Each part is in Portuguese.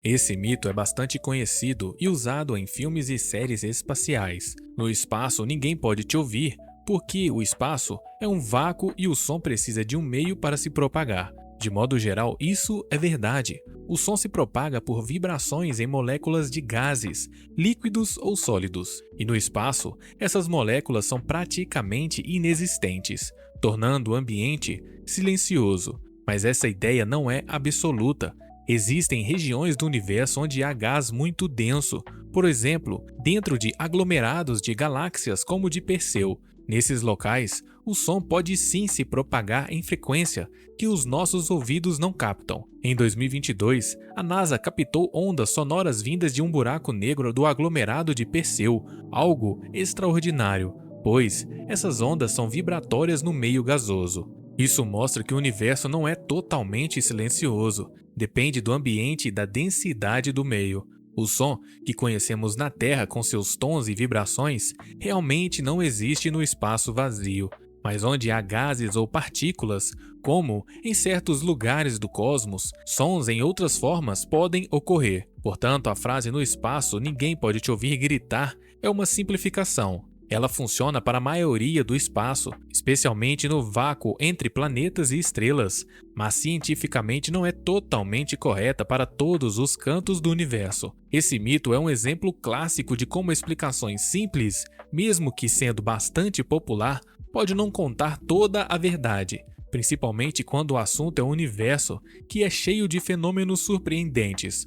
Esse mito é bastante conhecido e usado em filmes e séries espaciais. No espaço, ninguém pode te ouvir, porque o espaço é um vácuo e o som precisa de um meio para se propagar. De modo geral, isso é verdade. O som se propaga por vibrações em moléculas de gases, líquidos ou sólidos. E no espaço, essas moléculas são praticamente inexistentes, tornando o ambiente silencioso. Mas essa ideia não é absoluta. Existem regiões do universo onde há gás muito denso, por exemplo, dentro de aglomerados de galáxias como o de Perseu. Nesses locais, o som pode sim se propagar em frequência que os nossos ouvidos não captam. Em 2022, a NASA captou ondas sonoras vindas de um buraco negro do aglomerado de Perseu, algo extraordinário, pois essas ondas são vibratórias no meio gasoso. Isso mostra que o universo não é totalmente silencioso, depende do ambiente e da densidade do meio. O som que conhecemos na Terra com seus tons e vibrações realmente não existe no espaço vazio, mas onde há gases ou partículas, como em certos lugares do cosmos, sons em outras formas podem ocorrer. Portanto, a frase "no espaço ninguém pode te ouvir gritar" é uma simplificação. Ela funciona para a maioria do espaço, especialmente no vácuo entre planetas e estrelas, mas cientificamente não é totalmente correta para todos os cantos do universo. Esse mito é um exemplo clássico de como explicações simples, mesmo que sendo bastante popular, pode não contar toda a verdade, principalmente quando o assunto é o universo, que é cheio de fenômenos surpreendentes.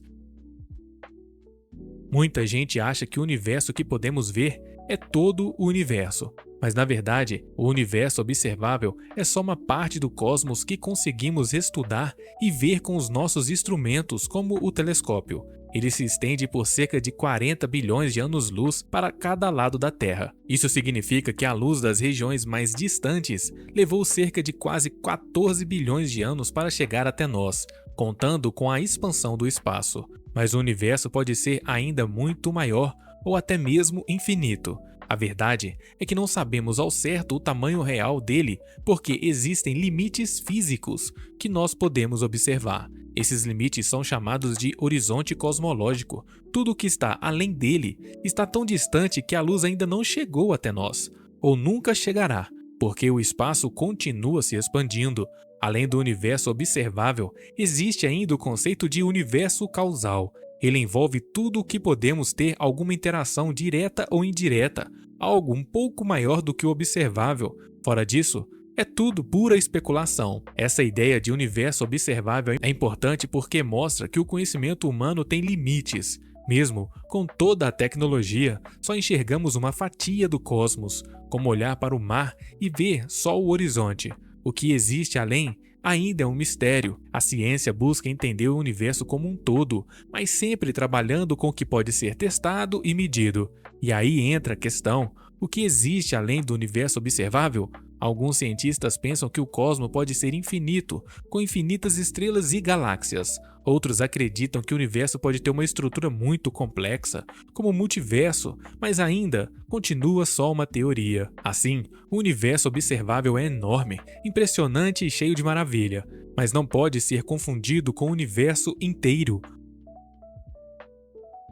Muita gente acha que o universo que podemos ver é todo o universo, mas na verdade, o universo observável é só uma parte do cosmos que conseguimos estudar e ver com os nossos instrumentos, como o telescópio. Ele se estende por cerca de 40 bilhões de anos-luz para cada lado da Terra. Isso significa que a luz das regiões mais distantes levou cerca de quase 14 bilhões de anos para chegar até nós, contando com a expansão do espaço. Mas o universo pode ser ainda muito maior ou até mesmo infinito. A verdade é que não sabemos ao certo o tamanho real dele porque existem limites físicos que nós podemos observar. Esses limites são chamados de horizonte cosmológico. Tudo o que está além dele está tão distante que a luz ainda não chegou até nós, ou nunca chegará, porque o espaço continua se expandindo. Além do universo observável, existe ainda o conceito de universo causal. Ele envolve tudo o que podemos ter alguma interação direta ou indireta, algo um pouco maior do que o observável. Fora disso, é tudo pura especulação. Essa ideia de universo observável é importante porque mostra que o conhecimento humano tem limites. Mesmo com toda a tecnologia, só enxergamos uma fatia do cosmos, como olhar para o mar e ver só o horizonte. O que existe além ainda é um mistério. A ciência busca entender o universo como um todo, mas sempre trabalhando com o que pode ser testado e medido. E aí entra a questão: o que existe além do universo observável? Alguns cientistas pensam que o cosmos pode ser infinito, com infinitas estrelas e galáxias. Outros acreditam que o universo pode ter uma estrutura muito complexa, como o multiverso, mas ainda continua só uma teoria. Assim, o universo observável é enorme, impressionante e cheio de maravilha, mas não pode ser confundido com o universo inteiro.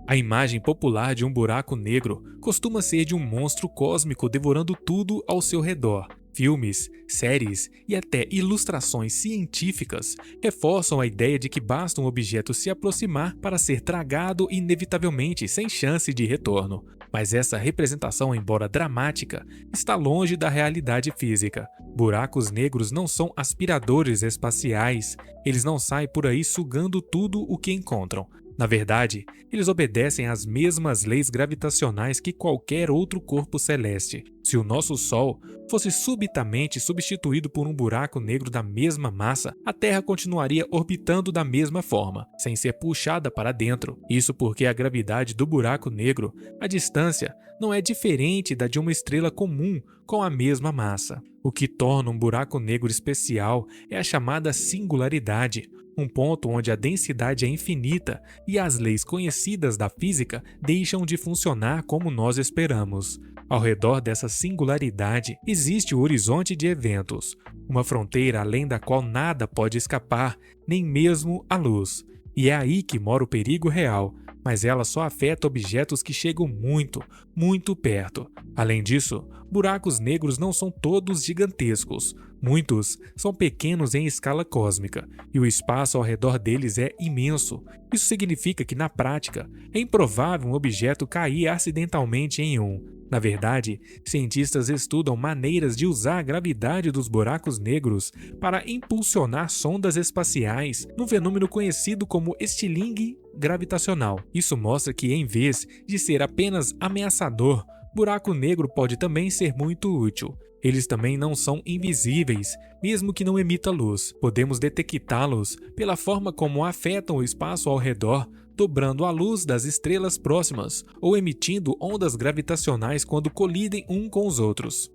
A imagem popular de um buraco negro costuma ser de um monstro cósmico devorando tudo ao seu redor. Filmes, séries e até ilustrações científicas reforçam a ideia de que basta um objeto se aproximar para ser tragado inevitavelmente sem chance de retorno. Mas essa representação, embora dramática, está longe da realidade física. Buracos negros não são aspiradores espaciais, eles não saem por aí sugando tudo o que encontram. Na verdade, eles obedecem às mesmas leis gravitacionais que qualquer outro corpo celeste. Se o nosso Sol fosse subitamente substituído por um buraco negro da mesma massa, a Terra continuaria orbitando da mesma forma, sem ser puxada para dentro. Isso porque a gravidade do buraco negro, a distância, não é diferente da de uma estrela comum com a mesma massa. O que torna um buraco negro especial é a chamada singularidade, um ponto onde a densidade é infinita e as leis conhecidas da física deixam de funcionar como nós esperamos. Ao redor dessa singularidade existe o horizonte de eventos, uma fronteira além da qual nada pode escapar, nem mesmo a luz. e é aí que mora o perigo real, mas ela só afeta objetos que chegam muito, muito perto. Além disso, buracos negros não são todos gigantescos. Muitos são pequenos em escala cósmica, e o espaço ao redor deles é imenso. Isso significa que, na prática, é improvável um objeto cair acidentalmente em um. Na verdade, cientistas estudam maneiras de usar a gravidade dos buracos negros para impulsionar sondas espaciais num fenômeno conhecido como estilingue gravitacional. Isso mostra que, em vez de ser apenas ameaçador, buraco negro pode também ser muito útil. Eles também não são invisíveis, mesmo que não emita luz. Podemos detectá-los pela forma como afetam o espaço ao redor, dobrando a luz das estrelas próximas ou emitindo ondas gravitacionais quando colidem um com os outros.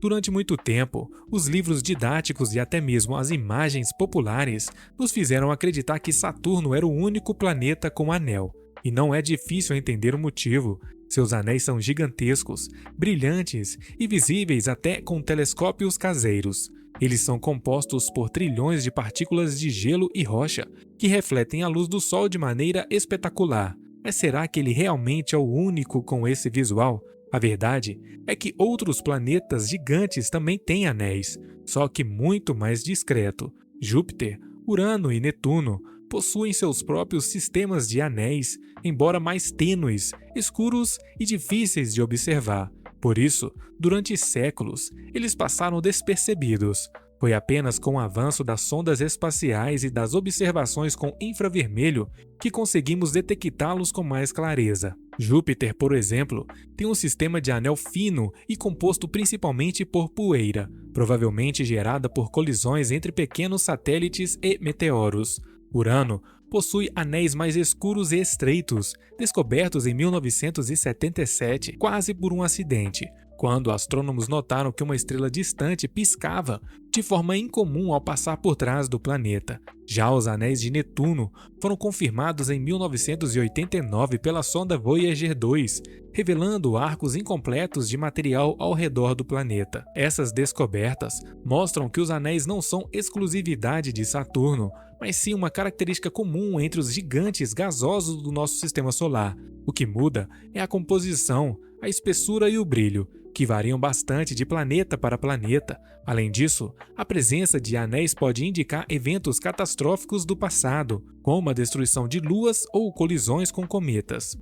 Durante muito tempo, os livros didáticos e até mesmo as imagens populares nos fizeram acreditar que Saturno era o único planeta com anel. E não é difícil entender o motivo. Seus anéis são gigantescos, brilhantes e visíveis até com telescópios caseiros. Eles são compostos por trilhões de partículas de gelo e rocha que refletem a luz do Sol de maneira espetacular. Mas será que ele realmente é o único com esse visual? A verdade é que outros planetas gigantes também têm anéis, só que muito mais discreto. Júpiter, Urano e Netuno possuem seus próprios sistemas de anéis, embora mais tênues, escuros e difíceis de observar. Por isso, durante séculos, eles passaram despercebidos. Foi apenas com o avanço das sondas espaciais e das observações com infravermelho que conseguimos detectá-los com mais clareza. Júpiter, por exemplo, tem um sistema de anel fino e composto principalmente por poeira, provavelmente gerada por colisões entre pequenos satélites e meteoros. Urano possui anéis mais escuros e estreitos, descobertos em 1977, quase por um acidente, quando astrônomos notaram que uma estrela distante piscava de forma incomum ao passar por trás do planeta. Já os anéis de Netuno foram confirmados em 1989 pela sonda Voyager 2, revelando arcos incompletos de material ao redor do planeta. Essas descobertas mostram que os anéis não são exclusividade de Saturno, mas sim uma característica comum entre os gigantes gasosos do nosso sistema solar. O que muda é a composição, a espessura e o brilho, que variam bastante de planeta para planeta. Além disso, a presença de anéis pode indicar eventos catastróficos do passado, como a destruição de luas ou colisões com cometas.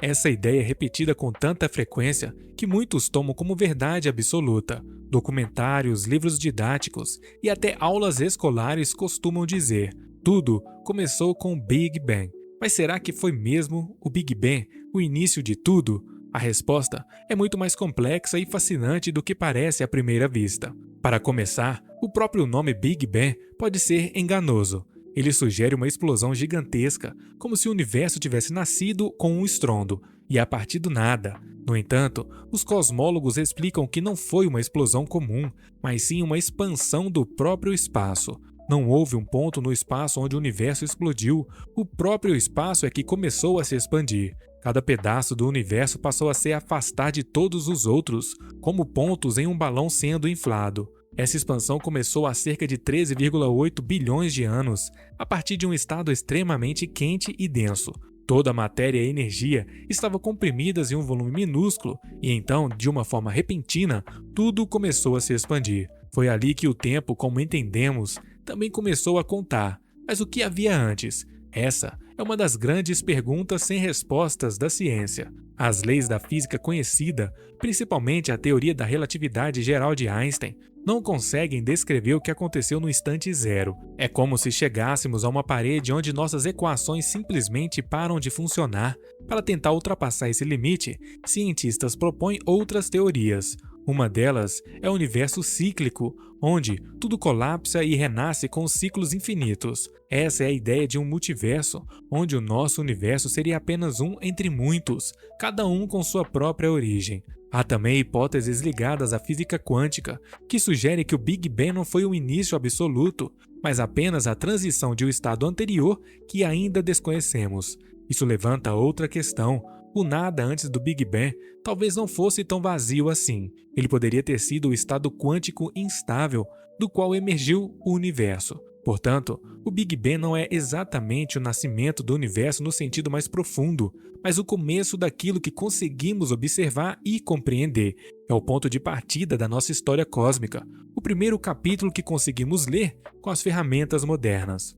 Essa ideia é repetida com tanta frequência que muitos tomam como verdade absoluta. Documentários, livros didáticos e até aulas escolares costumam dizer: tudo começou com o Big Bang. Mas será que foi mesmo o Big Bang o início de tudo? A resposta é muito mais complexa e fascinante do que parece à primeira vista. Para começar, o próprio nome Big Bang pode ser enganoso. Ele sugere uma explosão gigantesca, como se o universo tivesse nascido com um estrondo, e a partir do nada. No entanto, os cosmólogos explicam que não foi uma explosão comum, mas sim uma expansão do próprio espaço. Não houve um ponto no espaço onde o universo explodiu, o próprio espaço é que começou a se expandir. Cada pedaço do universo passou a se afastar de todos os outros, como pontos em um balão sendo inflado. Essa expansão começou há cerca de 13,8 bilhões de anos, a partir de um estado extremamente quente e denso. Toda a matéria e energia estavam comprimidas em um volume minúsculo e então, de uma forma repentina, tudo começou a se expandir. Foi ali que o tempo, como entendemos, também começou a contar. Mas o que havia antes? Essa é uma das grandes perguntas sem respostas da ciência. As leis da física conhecida, principalmente a teoria da relatividade geral de Einstein, não conseguem descrever o que aconteceu no instante zero. É como se chegássemos a uma parede onde nossas equações simplesmente param de funcionar. Para tentar ultrapassar esse limite, cientistas propõem outras teorias. Uma delas é o universo cíclico, onde tudo colapsa e renasce com ciclos infinitos. Essa é a ideia de um multiverso, onde o nosso universo seria apenas um entre muitos, cada um com sua própria origem. Há também hipóteses ligadas à física quântica, que sugere que o Big Bang não foi o início absoluto, mas apenas a transição de um estado anterior que ainda desconhecemos. Isso levanta outra questão. O nada antes do Big Bang talvez não fosse tão vazio assim. Ele poderia ter sido o estado quântico instável do qual emergiu o universo. Portanto, o Big Bang não é exatamente o nascimento do universo no sentido mais profundo, mas o começo daquilo que conseguimos observar e compreender. É o ponto de partida da nossa história cósmica, o primeiro capítulo que conseguimos ler com as ferramentas modernas.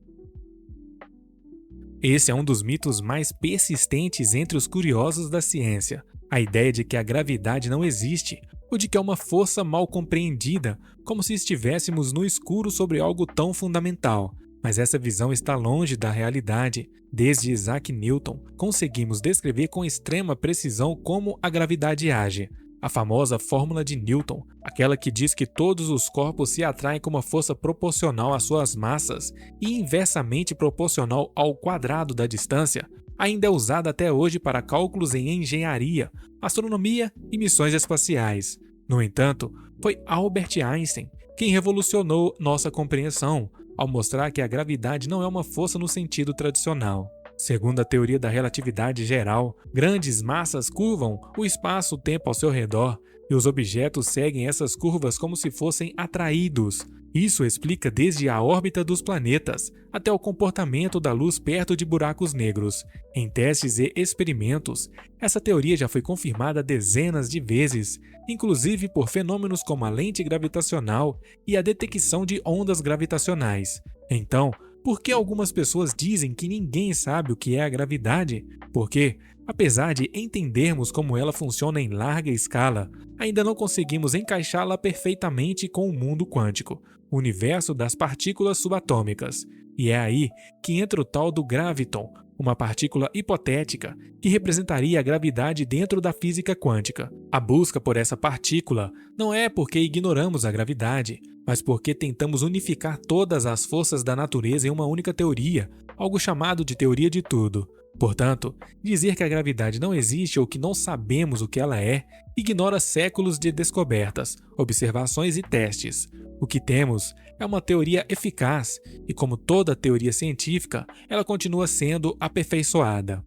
Esse é um dos mitos mais persistentes entre os curiosos da ciência. A ideia de que a gravidade não existe, ou de que é uma força mal compreendida, como se estivéssemos no escuro sobre algo tão fundamental. Mas essa visão está longe da realidade. Desde Isaac Newton, conseguimos descrever com extrema precisão como a gravidade age. A famosa fórmula de Newton, aquela que diz que todos os corpos se atraem com uma força proporcional às suas massas e inversamente proporcional ao quadrado da distância, ainda é usada até hoje para cálculos em engenharia, astronomia e missões espaciais. No entanto, foi Albert Einstein quem revolucionou nossa compreensão, ao mostrar que a gravidade não é uma força no sentido tradicional. Segundo a teoria da relatividade geral, grandes massas curvam o espaço-tempo ao seu redor e os objetos seguem essas curvas como se fossem atraídos. Isso explica desde a órbita dos planetas até o comportamento da luz perto de buracos negros. Em testes e experimentos, essa teoria já foi confirmada dezenas de vezes, inclusive por fenômenos como a lente gravitacional e a detecção de ondas gravitacionais. Então, por que algumas pessoas dizem que ninguém sabe o que é a gravidade? Porque, apesar de entendermos como ela funciona em larga escala, ainda não conseguimos encaixá-la perfeitamente com o mundo quântico, o universo das partículas subatômicas. E é aí que entra o tal do graviton, uma partícula hipotética que representaria a gravidade dentro da física quântica. A busca por essa partícula não é porque ignoramos a gravidade, mas porque tentamos unificar todas as forças da natureza em uma única teoria, algo chamado de teoria de tudo. Portanto, dizer que a gravidade não existe ou que não sabemos o que ela é, ignora séculos de descobertas, observações e testes. O que temos é uma teoria eficaz e, como toda teoria científica, ela continua sendo aperfeiçoada.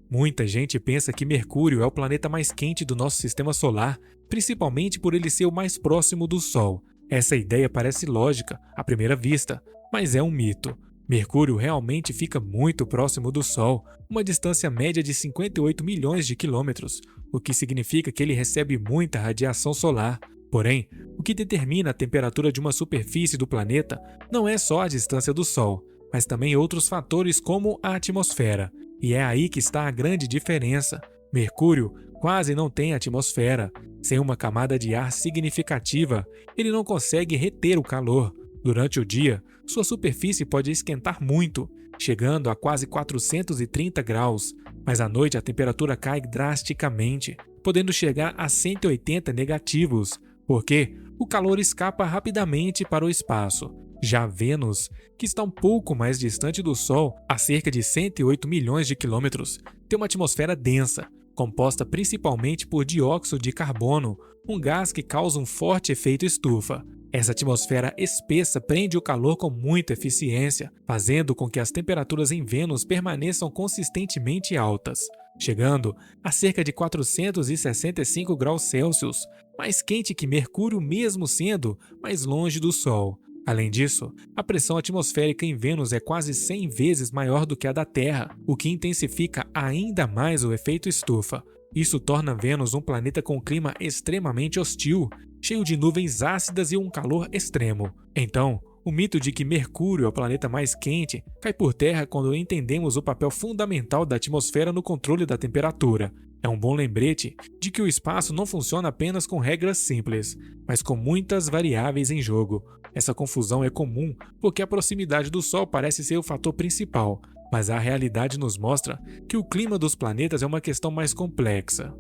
Muita gente pensa que Mercúrio é o planeta mais quente do nosso sistema solar, principalmente por ele ser o mais próximo do Sol. Essa ideia parece lógica à primeira vista, mas é um mito. Mercúrio realmente fica muito próximo do Sol, uma distância média de 58 milhões de quilômetros, o que significa que ele recebe muita radiação solar. Porém, o que determina a temperatura de uma superfície do planeta não é só a distância do Sol, mas também outros fatores como a atmosfera. E é aí que está a grande diferença. Mercúrio quase não tem atmosfera. Sem uma camada de ar significativa, ele não consegue reter o calor. Durante o dia, sua superfície pode esquentar muito, chegando a quase 430 graus, mas à noite a temperatura cai drasticamente, podendo chegar a 180 negativos, porque o calor escapa rapidamente para o espaço. Já Vênus, que está um pouco mais distante do Sol, a cerca de 108 milhões de quilômetros, tem uma atmosfera densa, composta principalmente por dióxido de carbono, um gás que causa um forte efeito estufa. Essa atmosfera espessa prende o calor com muita eficiência, fazendo com que as temperaturas em Vênus permaneçam consistentemente altas, chegando a cerca de 465 graus Celsius, mais quente que Mercúrio mesmo sendo mais longe do Sol. Além disso, a pressão atmosférica em Vênus é quase 100 vezes maior do que a da Terra, o que intensifica ainda mais o efeito estufa. Isso torna Vênus um planeta com clima extremamente hostil, cheio de nuvens ácidas e um calor extremo. Então, o mito de que Mercúrio é o planeta mais quente cai por terra quando entendemos o papel fundamental da atmosfera no controle da temperatura. É um bom lembrete de que o espaço não funciona apenas com regras simples, mas com muitas variáveis em jogo. Essa confusão é comum porque a proximidade do Sol parece ser o fator principal, mas a realidade nos mostra que o clima dos planetas é uma questão mais complexa.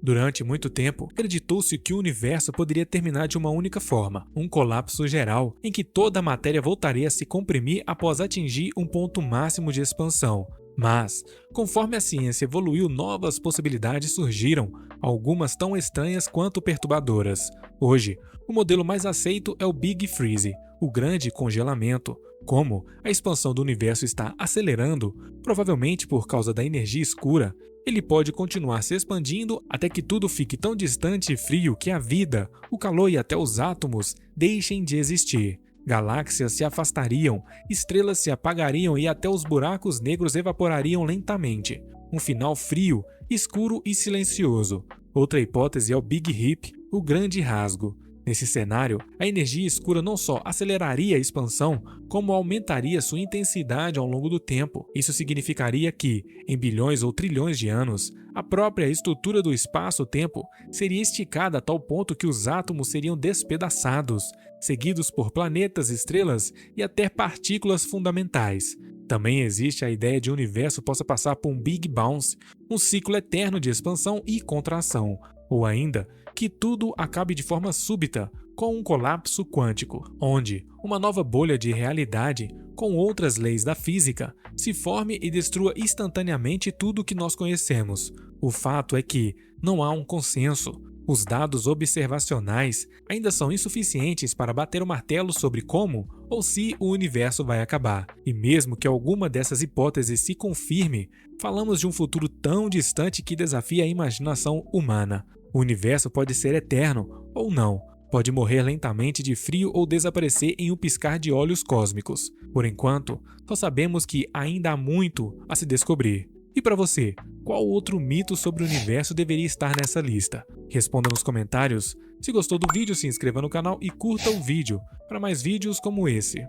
Durante muito tempo, acreditou-se que o universo poderia terminar de uma única forma, um colapso geral, em que toda a matéria voltaria a se comprimir após atingir um ponto máximo de expansão. Mas, conforme a ciência evoluiu, novas possibilidades surgiram, algumas tão estranhas quanto perturbadoras. Hoje, o modelo mais aceito é o Big Freeze, o grande congelamento. Como a expansão do universo está acelerando, provavelmente por causa da energia escura, ele pode continuar se expandindo até que tudo fique tão distante e frio que a vida, o calor e até os átomos deixem de existir. Galáxias se afastariam, estrelas se apagariam e até os buracos negros evaporariam lentamente. Um final frio, escuro e silencioso. Outra hipótese é o Big Rip, o grande rasgo. Nesse cenário, a energia escura não só aceleraria a expansão, como aumentaria sua intensidade ao longo do tempo. Isso significaria que, em bilhões ou trilhões de anos, a própria estrutura do espaço-tempo seria esticada a tal ponto que os átomos seriam despedaçados, seguidos por planetas, estrelas e até partículas fundamentais. Também existe a ideia de um universo possa passar por um Big Bounce, um ciclo eterno de expansão e contração, ou ainda que tudo acabe de forma súbita, com um colapso quântico, onde uma nova bolha de realidade, com outras leis da física, se forme e destrua instantaneamente tudo o que nós conhecemos. O fato é que não há um consenso. Os dados observacionais ainda são insuficientes para bater o martelo sobre como ou se o universo vai acabar. E mesmo que alguma dessas hipóteses se confirme, falamos de um futuro tão distante que desafia a imaginação humana. O universo pode ser eterno ou não, pode morrer lentamente de frio ou desaparecer em um piscar de olhos cósmicos. Por enquanto, só sabemos que ainda há muito a se descobrir. E para você, qual outro mito sobre o universo deveria estar nessa lista? Responda nos comentários. Se gostou do vídeo, se inscreva no canal e curta o vídeo para mais vídeos como esse.